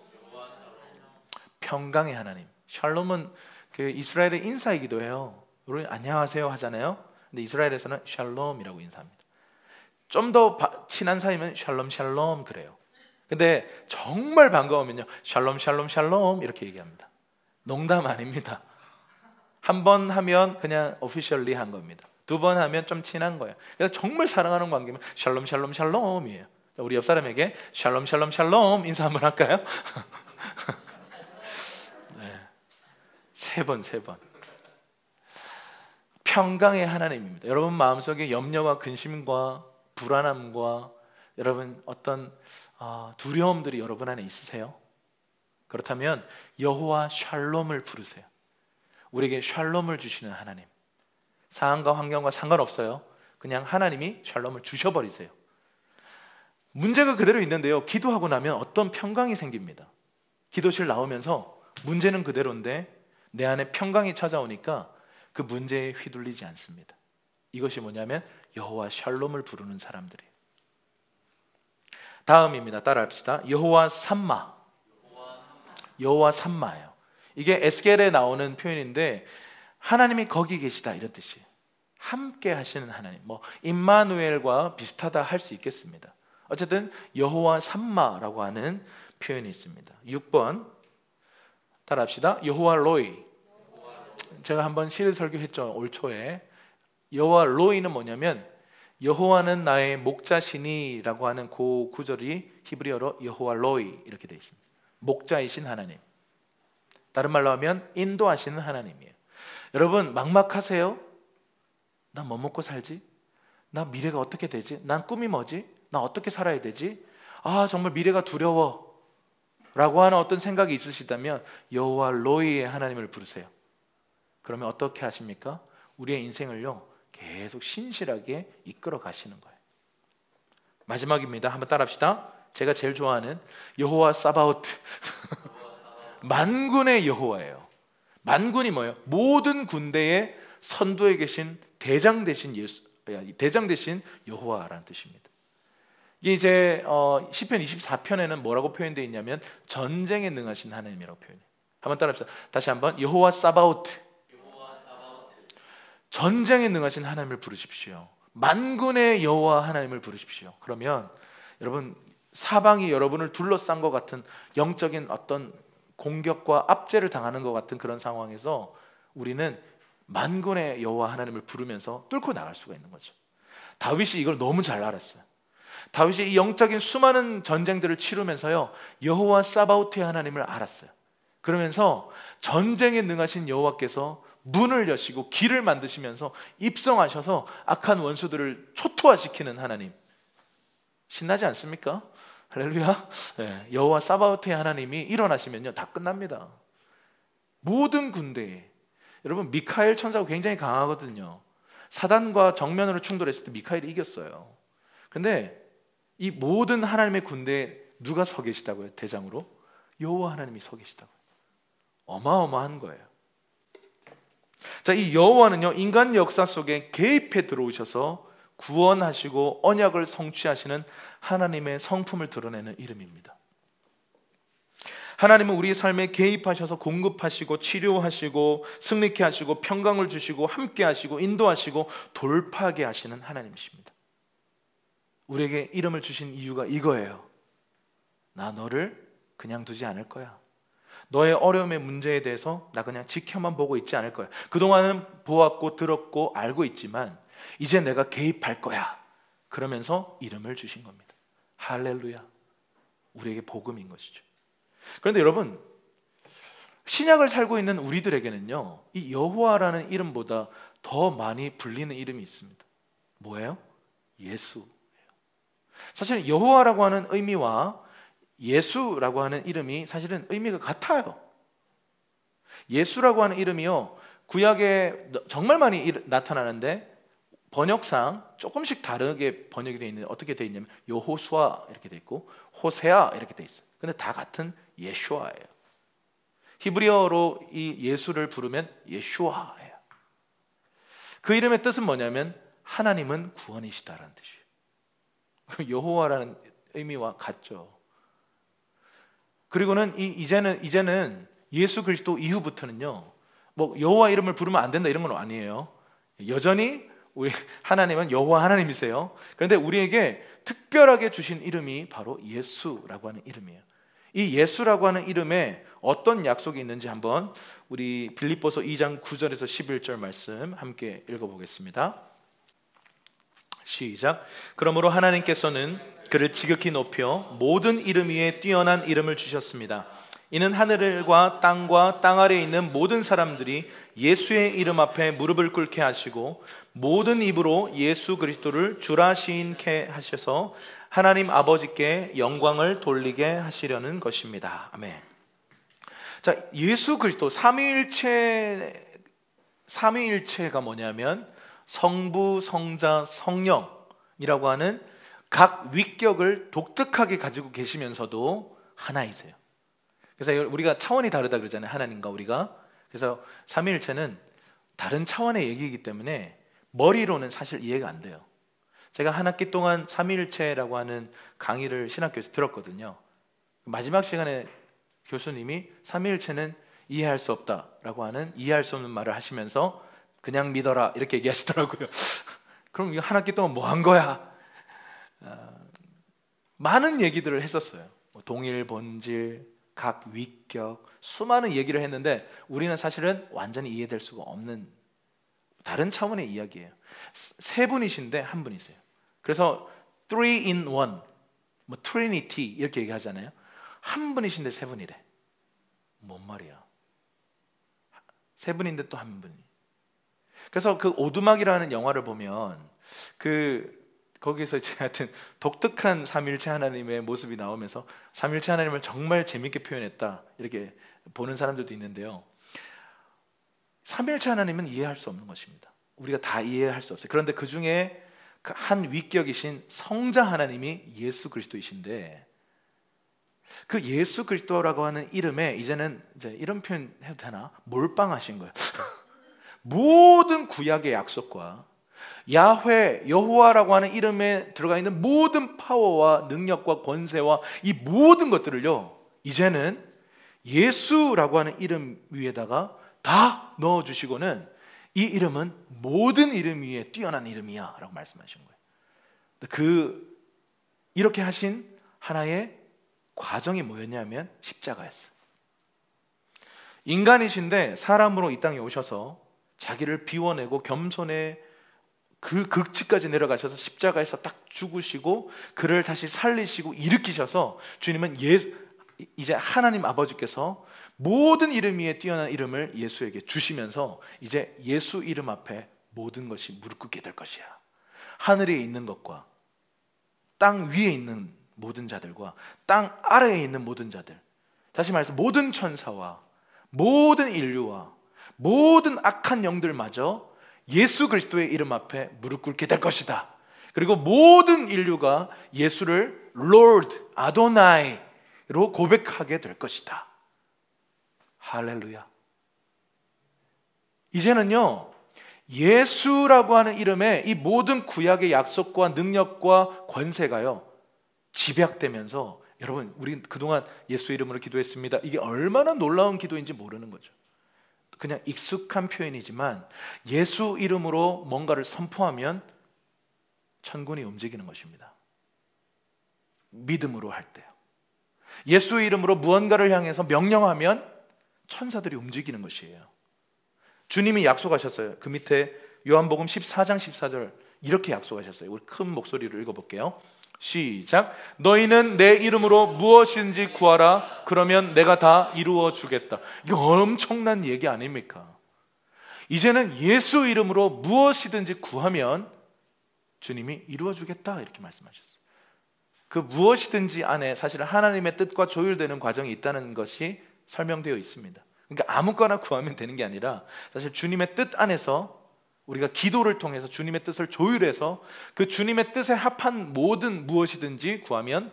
평강의 하나님. 샬롬은 그 이스라엘의 인사이기도 해요. 우리 안녕하세요 하잖아요. 근데 이스라엘에서는 샬롬이라고 인사합니다. 좀 더 친한 사이면 샬롬 샬롬 그래요. 근데 정말 반가우면요, 샬롬 샬롬 샬롬 이렇게 얘기합니다. 농담 아닙니다. 한 번 하면 그냥 오피셜리 한 겁니다. 두 번 하면 좀 친한 거예요. 그래서 정말 사랑하는 관계면 샬롬 샬롬 샬롬이에요. 우리 옆 사람에게 샬롬 샬롬 샬롬 인사 한번 할까요? 네. 세 번. 평강의 하나님입니다. 여러분 마음속에 염려와 근심과 불안함과 여러분 어떤 두려움들이 여러분 안에 있으세요? 그렇다면 여호와 샬롬을 부르세요. 우리에게 샬롬을 주시는 하나님. 상황과 환경과 상관없어요. 그냥 하나님이 샬롬을 주셔버리세요. 문제가 그대로 있는데요, 기도하고 나면 어떤 평강이 생깁니다. 기도실 나오면서 문제는 그대로인데 내 안에 평강이 찾아오니까 그 문제에 휘둘리지 않습니다. 이것이 뭐냐면 여호와 샬롬을 부르는 사람들이에요. 다음입니다. 따라합시다. 여호와 삼마. 여호와 삼마예요. 이게 에스겔에 나오는 표현인데 하나님이 거기 계시다 이런 뜻이에요. 함께 하시는 하나님, 뭐 임마누엘과 비슷하다 할 수 있겠습니다. 어쨌든 여호와 삼마라고 하는 표현이 있습니다. 6번 따라합시다. 여호와 로이. 제가 한번 시를 설교했죠, 올 초에. 여호와 로이는 뭐냐면 여호와는 나의 목자시니라고 하는 그 구절이 히브리어로 여호와 로이 이렇게 되어 있습니다. 목자이신 하나님. 다른 말로 하면 인도하시는 하나님이에요. 여러분 막막하세요? 나 뭐 먹고 살지? 나 미래가 어떻게 되지? 난 꿈이 뭐지? 나 어떻게 살아야 되지? 정말 미래가 두려워 라고 하는 어떤 생각이 있으시다면 여호와 로이의 하나님을 부르세요. 그러면 어떻게 하십니까? 우리의 인생을요 계속 신실하게 이끌어 가시는 거예요. 마지막입니다. 한번 따라합시다. 제가 제일 좋아하는 여호와 사바오트. 만군의 여호와예요. 만군이 뭐예요? 모든 군대의 선두에 계신 대장 대신 여호와라는 뜻입니다. 이게 이제 시편 24편에는 뭐라고 표현되어 있냐면 전쟁에 능하신 하나님이라고 표현해요. 한번 따라합시다. 다시 한번 여호와 사바오트. 전쟁에 능하신 하나님을 부르십시오. 만군의 여호와 하나님을 부르십시오. 그러면 여러분, 사방이 여러분을 둘러싼 것 같은 영적인 어떤 공격과 압제를 당하는 것 같은 그런 상황에서 우리는 만군의 여호와 하나님을 부르면서 뚫고 나갈 수가 있는 거죠. 다윗이 이걸 너무 잘 알았어요. 다윗이 이 영적인 수많은 전쟁들을 치르면서요, 여호와 사바오트의 하나님을 알았어요. 그러면서 전쟁에 능하신 여호와께서 문을 여시고 길을 만드시면서 입성하셔서 악한 원수들을 초토화시키는 하나님, 신나지 않습니까? 할렐루야. 네, 여호와 사바오트의 하나님이 일어나시면요, 다 끝납니다. 모든 군대에, 여러분, 미카엘 천사가 굉장히 강하거든요. 사단과 정면으로 충돌했을 때 미카엘이 이겼어요. 근데 이 모든 하나님의 군대에 누가 서 계시다고요? 대장으로 여호와 하나님이 서 계시다고요. 어마어마한 거예요. 자, 이 여호와는요, 인간 역사 속에 개입해 들어오셔서 구원하시고 언약을 성취하시는 하나님의 성품을 드러내는 이름입니다. 하나님은 우리의 삶에 개입하셔서 공급하시고 치료하시고 승리케 하시고 평강을 주시고 함께 하시고 인도하시고 돌파하게 하시는 하나님이십니다. 우리에게 이름을 주신 이유가 이거예요. 나 너를 그냥 두지 않을 거야. 너의 어려움의 문제에 대해서 나 그냥 지켜만 보고 있지 않을 거야. 그동안은 보았고 들었고 알고 있지만 이제 내가 개입할 거야. 그러면서 이름을 주신 겁니다. 할렐루야. 우리에게 복음인 것이죠. 그런데 여러분, 신약을 살고 있는 우리들에게는요, 이 여호와라는 이름보다 더 많이 불리는 이름이 있습니다. 뭐예요? 예수예요. 사실 여호와라고 하는 의미와 예수라고 하는 이름이 사실은 의미가 같아요. 예수라고 하는 이름이요, 구약에 정말 많이 나타나는데 번역상 조금씩 다르게 번역이 되어 있는데 어떻게 되어 있냐면 여호수아 이렇게 되어 있고 호세아 이렇게 되어 있어요. 근데 다 같은 예슈아예요. 히브리어로 이 예수를 부르면 예슈아예요. 그 이름의 뜻은 뭐냐면 하나님은 구원이시다라는 뜻이에요. 여호와라는 의미와 같죠. 그리고는 이제는 예수 그리스도 이후부터는요, 뭐 여호와 이름을 부르면 안 된다 이런 건 아니에요. 여전히 우리 하나님은 여호와 하나님이세요. 그런데 우리에게 특별하게 주신 이름이 바로 예수라고 하는 이름이에요. 이 예수라고 하는 이름에 어떤 약속이 있는지 한번 우리 빌립보서 2장 9절에서 11절 말씀 함께 읽어보겠습니다. 시작. 그러므로 하나님께서는 그를 지극히 높여 모든 이름 위에 뛰어난 이름을 주셨습니다. 이는 하늘과 땅 아래에 있는 모든 사람들이 예수의 이름 앞에 무릎을 꿇게 하시고 모든 입으로 예수 그리스도를 주라 시인케 하셔서 하나님 아버지께 영광을 돌리게 하시려는 것입니다. 아멘. 자, 예수 그리스도 삼위일체가 뭐냐면 성부, 성자, 성령이라고 하는 각 위격을 독특하게 가지고 계시면서도 하나이세요. 그래서 우리가 차원이 다르다 그러잖아요, 하나님과 우리가. 그래서 삼위일체는 다른 차원의 얘기이기 때문에 머리로는 사실 이해가 안 돼요. 제가 한 학기 동안 삼위일체라고 하는 강의를 신학교에서 들었거든요. 마지막 시간에 교수님이 삼위일체는 이해할 수 없다라고 하는 이해할 수 없는 말을 하시면서 그냥 믿어라 이렇게 얘기하시더라고요. 그럼 이거 한 학기 동안 뭐 한 거야? 많은 얘기들을 했었어요. 동일 본질, 각 위격, 수많은 얘기를 했는데 우리는 사실은 완전히 이해될 수가 없는 다른 차원의 이야기예요. 세 분이신데 한 분이세요. 그래서 three in one, 뭐 트리니티 이렇게 얘기하잖아요. 한 분이신데 세 분이래. 뭔 말이야? 세 분인데 또 한 분이. 그래서 그 오두막이라는 영화를 보면 거기서 하여튼 독특한 삼위일체 하나님의 모습이 나오면서 삼위일체 하나님을 정말 재밌게 표현했다 이렇게 보는 사람들도 있는데요. 삼위일체 하나님은 이해할 수 없는 것입니다. 우리가 다 이해할 수 없어요. 그런데 그 중에 한 위격이신 성자 하나님이 예수 그리스도이신데 그 예수 그리스도라고 하는 이름에 이제는 이런 표현 해도 되나? 몰빵하신 거예요. 모든 구약의 약속과 야훼, 여호와라고 하는 이름에 들어가 있는 모든 파워와 능력과 권세와 이 모든 것들을요, 이제는 예수라고 하는 이름 위에다가 다 넣어주시고는 이 이름은 모든 이름 위에 뛰어난 이름이야 라고 말씀하신 거예요. 이렇게 하신 하나의 과정이 뭐였냐면 십자가였어요. 인간이신데 사람으로 이 땅에 오셔서 자기를 비워내고 겸손의 그 극치까지 내려가셔서 십자가에서 딱 죽으시고 그를 다시 살리시고 일으키셔서 주님은 이제 하나님 아버지께서 모든 이름 위에 뛰어난 이름을 예수에게 주시면서 이제 예수 이름 앞에 모든 것이 무릎 꿇게 될 것이야. 하늘에 있는 것과 땅 위에 있는 모든 자들과 땅 아래에 있는 모든 자들, 다시 말해서 모든 천사와 모든 인류와 모든 악한 영들마저 예수 그리스도의 이름 앞에 무릎 꿇게 될 것이다. 그리고 모든 인류가 예수를 Lord, 아도나이로 고백하게 될 것이다. 할렐루야. 이제는요, 예수라고 하는 이름에 이 모든 구약의 약속과 능력과 권세가요 집약되면서, 여러분, 우리 그동안 예수 이름으로 기도했습니다. 이게 얼마나 놀라운 기도인지 모르는 거죠. 그냥 익숙한 표현이지만 예수 이름으로 뭔가를 선포하면 천군이 움직이는 것입니다. 믿음으로 할 때요. 예수 이름으로 무언가를 향해서 명령하면 천사들이 움직이는 것이에요. 주님이 약속하셨어요. 그 밑에 요한복음 14장 14절 이렇게 약속하셨어요. 우리 큰 목소리로 읽어볼게요. 시작. 너희는 내 이름으로 무엇이든지 구하라. 그러면 내가 다 이루어 주겠다. 이게 엄청난 얘기 아닙니까? 이제는 예수 이름으로 무엇이든지 구하면 주님이 이루어 주겠다 이렇게 말씀하셨어요. 그 무엇이든지 안에 사실은 하나님의 뜻과 조율되는 과정이 있다는 것이 설명되어 있습니다. 그러니까 아무거나 구하면 되는 게 아니라 사실 주님의 뜻 안에서 우리가 기도를 통해서 주님의 뜻을 조율해서 그 주님의 뜻에 합한 모든 무엇이든지 구하면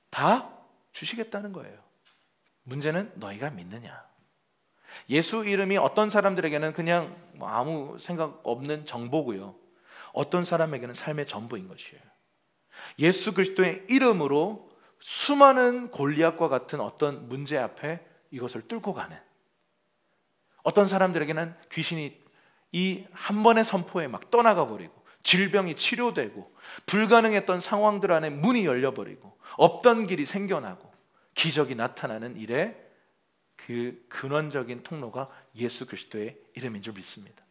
다 주시겠다는 거예요. 문제는 너희가 믿느냐. 예수 이름이 어떤 사람들에게는 그냥 아무 생각 없는 정보고요, 어떤 사람에게는 삶의 전부인 것이에요. 예수 그리스도의 이름으로 수많은 골리앗과 같은 어떤 문제 앞에 이것을 뚫고 가는, 어떤 사람들에게는 귀신이 이 한 번의 선포에 막 떠나가 버리고 질병이 치료되고 불가능했던 상황들 안에 문이 열려버리고 없던 길이 생겨나고 기적이 나타나는 일에 그 근원적인 통로가 예수 그리스도의 이름인 줄 믿습니다.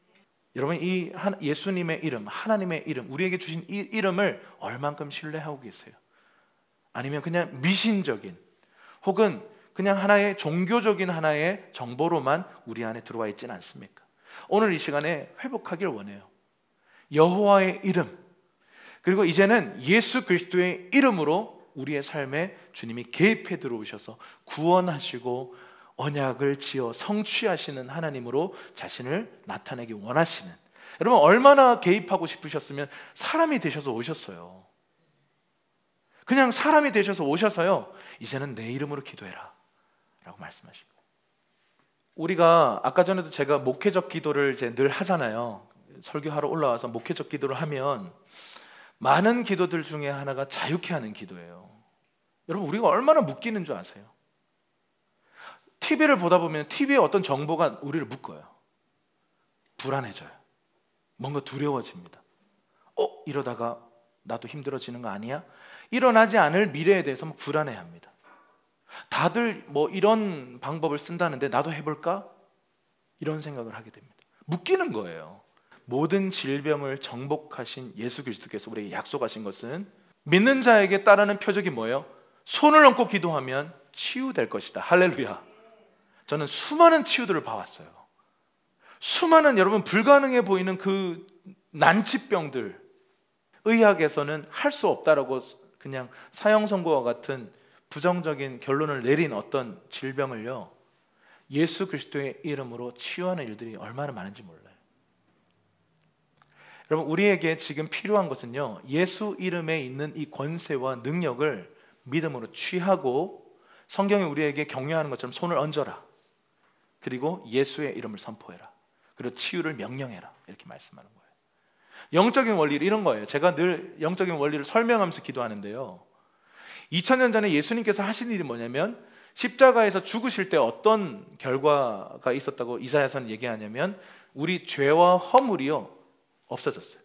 여러분, 이 예수님의 이름, 하나님의 이름, 우리에게 주신 이 이름을 얼만큼 신뢰하고 계세요? 아니면 그냥 미신적인 혹은 그냥 하나의 종교적인 하나의 정보로만 우리 안에 들어와 있지는 않습니까? 오늘 이 시간에 회복하길 원해요. 여호와의 이름, 그리고 이제는 예수 그리스도의 이름으로 우리의 삶에 주님이 개입해 들어오셔서 구원하시고 언약을 지어 성취하시는 하나님으로 자신을 나타내기 원하시는, 여러분 얼마나 개입하고 싶으셨으면 사람이 되셔서 오셨어요. 그냥 사람이 되셔서 오셔서요, 이제는 내 이름으로 기도해라 라고 말씀하신 거예요. 우리가 아까 전에도 제가 목회적 기도를 이제 늘 하잖아요. 설교하러 올라와서 목회적 기도를 하면 많은 기도들 중에 하나가 자유케 하는 기도예요. 여러분, 우리가 얼마나 묶이는 줄 아세요? TV를 보다 보면 TV에 어떤 정보가 우리를 묶어요. 불안해져요. 뭔가 두려워집니다. 이러다가 나도 힘들어지는 거 아니야? 일어나지 않을 미래에 대해서 막 불안해합니다. 다들 뭐 이런 방법을 쓴다는데 나도 해볼까? 이런 생각을 하게 됩니다. 묶이는 거예요. 모든 질병을 정복하신 예수 그리스도께서 우리에게 약속하신 것은 믿는 자에게 따르는 표적이 뭐예요? 손을 얹고 기도하면 치유될 것이다. 할렐루야. 저는 수많은 치유들을 봐왔어요. 수많은, 여러분, 불가능해 보이는 그 난치병들, 의학에서는 할 수 없다라고 그냥 사형 선고와 같은 부정적인 결론을 내린 어떤 질병을요, 예수 그리스도의 이름으로 치유하는 일들이 얼마나 많은지 몰라요. 여러분, 우리에게 지금 필요한 것은요, 예수 이름에 있는 이 권세와 능력을 믿음으로 취하고 성경이 우리에게 격려하는 것처럼 손을 얹어라. 그리고 예수의 이름을 선포해라. 그리고 치유를 명령해라. 이렇게 말씀하는 거예요. 영적인 원리는 이런 거예요. 제가 늘 영적인 원리를 설명하면서 기도하는데요, 2000년 전에 예수님께서 하신 일이 뭐냐면 십자가에서 죽으실 때 어떤 결과가 있었다고 이사야서는 얘기하냐면 우리 죄와 허물이요 없어졌어요.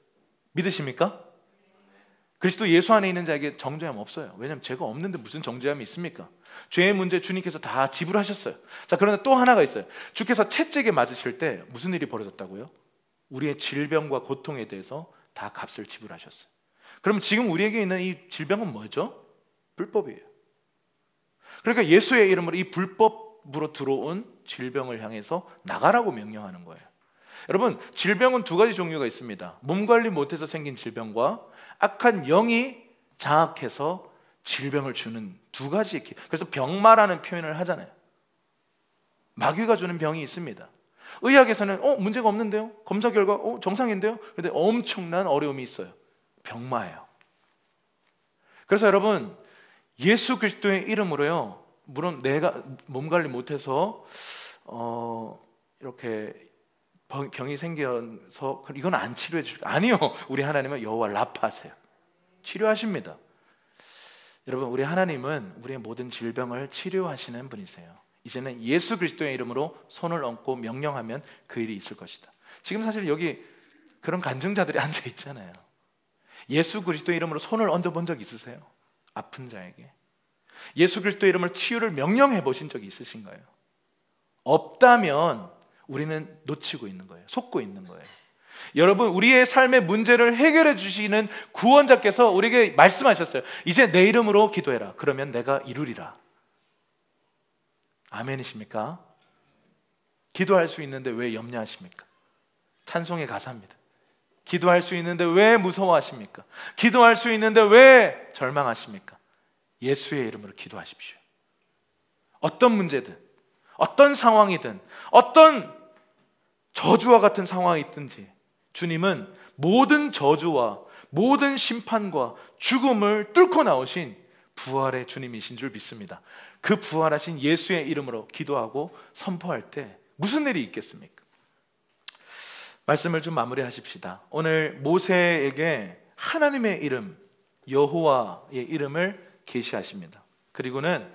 믿으십니까? 그리스도 예수 안에 있는 자에게 정죄함 없어요. 왜냐하면 죄가 없는데 무슨 정죄함이 있습니까? 죄의 문제 주님께서 다 지불하셨어요. 자, 그런데 또 하나가 있어요. 주께서 채찍에 맞으실 때 무슨 일이 벌어졌다고요? 우리의 질병과 고통에 대해서 다 값을 지불하셨어요. 그럼 지금 우리에게 있는 이 질병은 뭐죠? 불법이에요. 그러니까 예수의 이름으로 이 불법으로 들어온 질병을 향해서 나가라고 명령하는 거예요. 여러분, 질병은 두 가지 종류가 있습니다. 몸 관리 못해서 생긴 질병과 악한 영이 장악해서 질병을 주는 두 가지. 그래서 병마라는 표현을 하잖아요. 마귀가 주는 병이 있습니다. 의학에서는 문제가 없는데요, 검사 결과 정상인데요, 그런데 엄청난 어려움이 있어요. 병마예요. 그래서 여러분, 예수 그리스도의 이름으로요, 물론 내가 몸 관리 못해서 이렇게 병이 생겨서 이건 안 치료해 줄, 아니요, 우리 하나님은 여호와 라파세요. 치료하십니다. 여러분, 우리 하나님은 우리의 모든 질병을 치료하시는 분이세요. 이제는 예수 그리스도의 이름으로 손을 얹고 명령하면 그 일이 있을 것이다. 지금 사실 여기 그런 간증자들이 앉아 있잖아요. 예수 그리스도의 이름으로 손을 얹어 본 적 있으세요? 아픈 자에게 예수 그리스도의 이름으로 치유를 명령해 보신 적이 있으신가요? 없다면 우리는 놓치고 있는 거예요. 속고 있는 거예요. 여러분, 우리의 삶의 문제를 해결해 주시는 구원자께서 우리에게 말씀하셨어요. 이제 내 이름으로 기도해라. 그러면 내가 이루리라. 아멘이십니까? 기도할 수 있는데 왜 염려하십니까? 찬송의 가사입니다. 기도할 수 있는데 왜 무서워하십니까? 기도할 수 있는데 왜 절망하십니까? 예수의 이름으로 기도하십시오. 어떤 문제든, 어떤 상황이든, 어떤 저주와 같은 상황이 있든지 주님은 모든 저주와 모든 심판과 죽음을 뚫고 나오신 부활의 주님이신 줄 믿습니다. 그 부활하신 예수의 이름으로 기도하고 선포할 때 무슨 일이 있겠습니까? 말씀을 좀 마무리하십시다. 오늘 모세에게 하나님의 이름, 여호와의 이름을 계시하십니다. 그리고는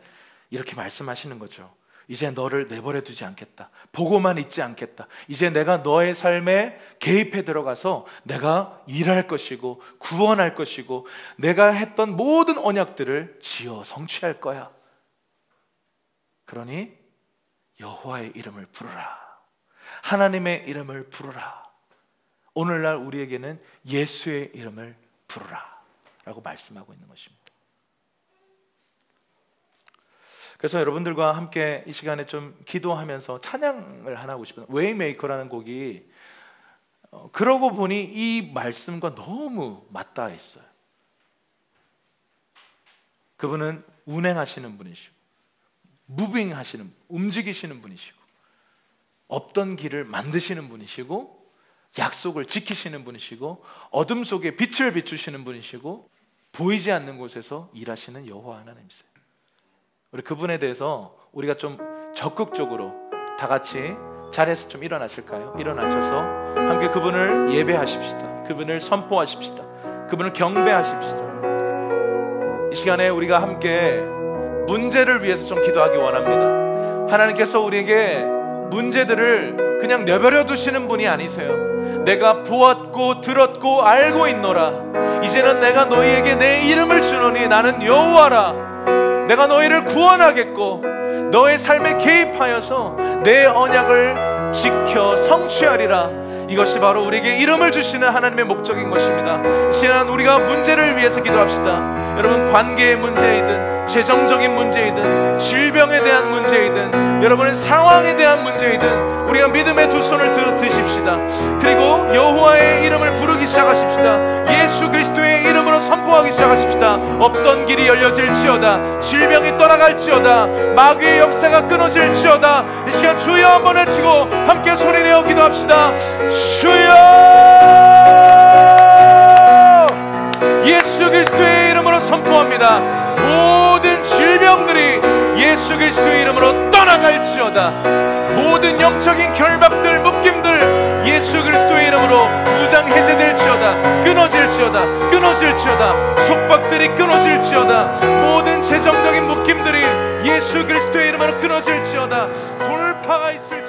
이렇게 말씀하시는 거죠. 이제 너를 내버려 두지 않겠다. 보고만 있지 않겠다. 이제 내가 너의 삶에 개입해 들어가서 내가 일할 것이고 구원할 것이고 내가 했던 모든 언약들을 지어 성취할 거야. 그러니 여호와의 이름을 부르라. 하나님의 이름을 부르라. 오늘날 우리에게는 예수의 이름을 부르라 라고 말씀하고 있는 것입니다. 그래서 여러분들과 함께 이 시간에 좀 기도하면서 찬양을 하나 하고 싶어요. 웨이메이커라는 곡이 그러고 보니 이 말씀과 너무 맞닿아 있어요. 그분은 운행하시는 분이시고 무빙하시는, 움직이시는 분이시고 없던 길을 만드시는 분이시고 약속을 지키시는 분이시고 어둠 속에 빛을 비추시는 분이시고 보이지 않는 곳에서 일하시는 여호와 하나님이세요. 우리 그분에 대해서 우리가 좀 적극적으로 다 같이 자리에서 좀 일어나실까요? 일어나셔서 함께 그분을 예배하십시다. 그분을 선포하십시다. 그분을 경배하십시다. 이 시간에 우리가 함께 문제를 위해서 좀 기도하기 원합니다. 하나님께서 우리에게 문제들을 그냥 내버려 두시는 분이 아니세요. 내가 보았고 들었고 알고 있노라. 이제는 내가 너희에게 내 이름을 주노니 나는 여호와라. 내가 너희를 구원하겠고 너의 삶에 개입하여서 내 언약을 지켜 성취하리라. 이것이 바로 우리에게 이름을 주시는 하나님의 목적인 것입니다. 이 시간 우리가 문제를 위해서 기도합시다. 여러분, 관계의 문제이든 재정적인 문제이든 질병에 대한 문제이든 여러분의 상황에 대한 문제이든 우리가 믿음의 두 손을 들어 드십시다. 그리고 여호와의 이름을 부르기 시작하십시다. 예수 그리스도의 이름으로 선포하기 시작하십시다. 없던 길이 열려질지어다. 질병이 떠나갈지어다. 마귀의 역사가 끊어질지어다. 이 시간 주여 한번 외치고 함께 소리내어 기도합시다. 주여! 예수 그리스도의 이름으로 선포합니다. 모든 질병들이 예수 그리스도의 이름으로 떠나갈지어다. 모든 영적인 결박들, 묶임들 예수 그리스도의 이름으로 무장 해제될지어다. 끊어질지어다. 끊어질지어다. 속박들이 끊어질지어다. 모든 재정적인 묶임들이 예수 그리스도의 이름으로 끊어질지어다. 돌파가 있을